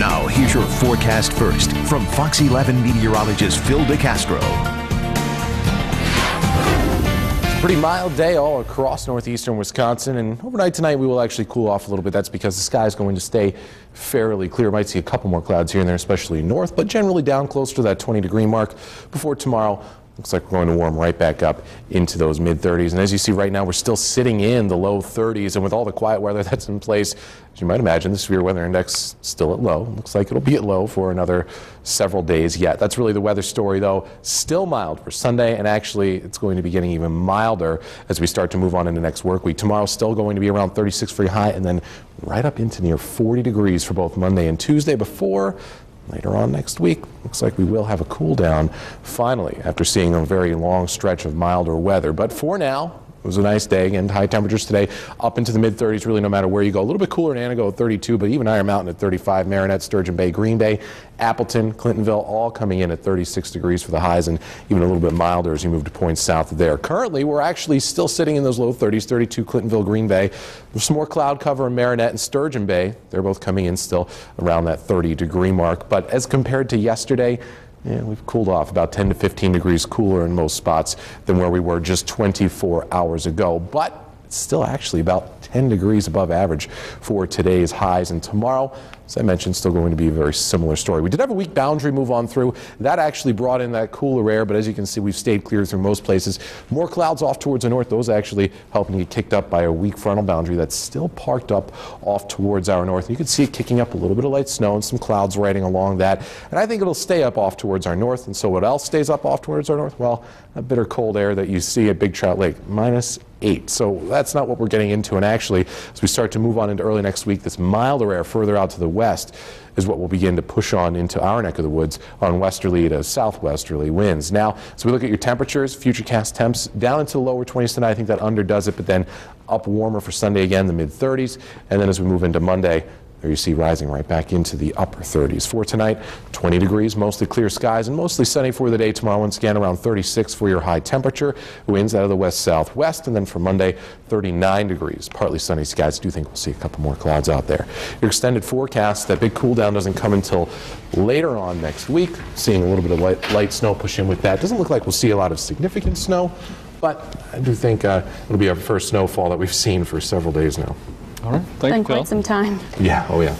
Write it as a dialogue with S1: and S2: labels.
S1: Now, here's your forecast first from Fox 11 meteorologist Phil DeCastro.
S2: Pretty mild day all across northeastern Wisconsin, and overnight tonight we will actually cool off a little bit. That's because the sky is going to stay fairly clear. Might see a couple more clouds here and there, especially north, but generally down closer to that 20-degree mark before tomorrow. Looks like we're going to warm right back up into those mid-30s. And as you see right now, we're still sitting in the low 30s. And with all the quiet weather that's in place, as you might imagine, the severe weather index still at low. Looks like it'll be at low for another several days yet. That's really the weather story, though. Still mild for Sunday, and actually it's going to be getting even milder as we start to move on into next work week. Tomorrow's still going to be around 36 for your high, and then right up into near 40 degrees for both Monday and Tuesday before later on next week. Looks like we will have a cool down finally after seeing a very long stretch of milder weather. But for now, it was a nice day, and high temperatures today up into the mid-30s really no matter where you go. A little bit cooler in Antigo at 32, but even Iron Mountain at 35, Marinette, Sturgeon Bay, Green Bay, Appleton, Clintonville all coming in at 36 degrees for the highs, and even a little bit milder as you move to points south of there. Currently, we're actually still sitting in those low 30s, 32 Clintonville, Green Bay. There's some more cloud cover in Marinette and Sturgeon Bay. They're both coming in still around that 30-degree mark. But as compared to yesterday, we've cooled off about 10 to 15 degrees cooler in most spots than where we were just 24 hours ago. But it's still actually about 10 degrees above average for today's highs. And tomorrow, as I mentioned, still going to be a very similar story. We did have a weak boundary move on through. That actually brought in that cooler air, but as you can see, we've stayed clear through most places. More clouds off towards the north. Those actually helping get kicked up by a weak frontal boundary that's still parked up off towards our north. And you can see it kicking up a little bit of light snow and some clouds riding along that. And I think it'll stay up off towards our north. And so what else stays up off towards our north? Well, a bitter cold air that you see at Big Trout Lake, -8. So that's not what we're getting into. And actually, as we start to move on into early next week, this milder air further out to the west is what will begin to push on into our neck of the woods on westerly to southwesterly winds. Now, as we look at your temperatures, futurecast temps down into the lower 20s tonight. I think that underdoes it, but then up warmer for Sunday again, the mid-30s. And then as we move into Monday, there you see rising right back into the upper 30s. For tonight, 20 degrees, mostly clear skies, and mostly sunny for the day tomorrow. Once again, around 36 for your high temperature. Winds out of the west-southwest, and then for Monday, 39 degrees. Partly sunny skies. I do think we'll see a couple more clouds out there. Your extended forecast, that big cool down doesn't come until later on next week. Seeing a little bit of light snow push in with that. Doesn't look like we'll see a lot of significant snow, but I do think it'll be our first snowfall that we've seen for several days now.
S3: All right. Thank you, Phil.
S4: Quite some time.
S2: Yeah. Oh, yeah.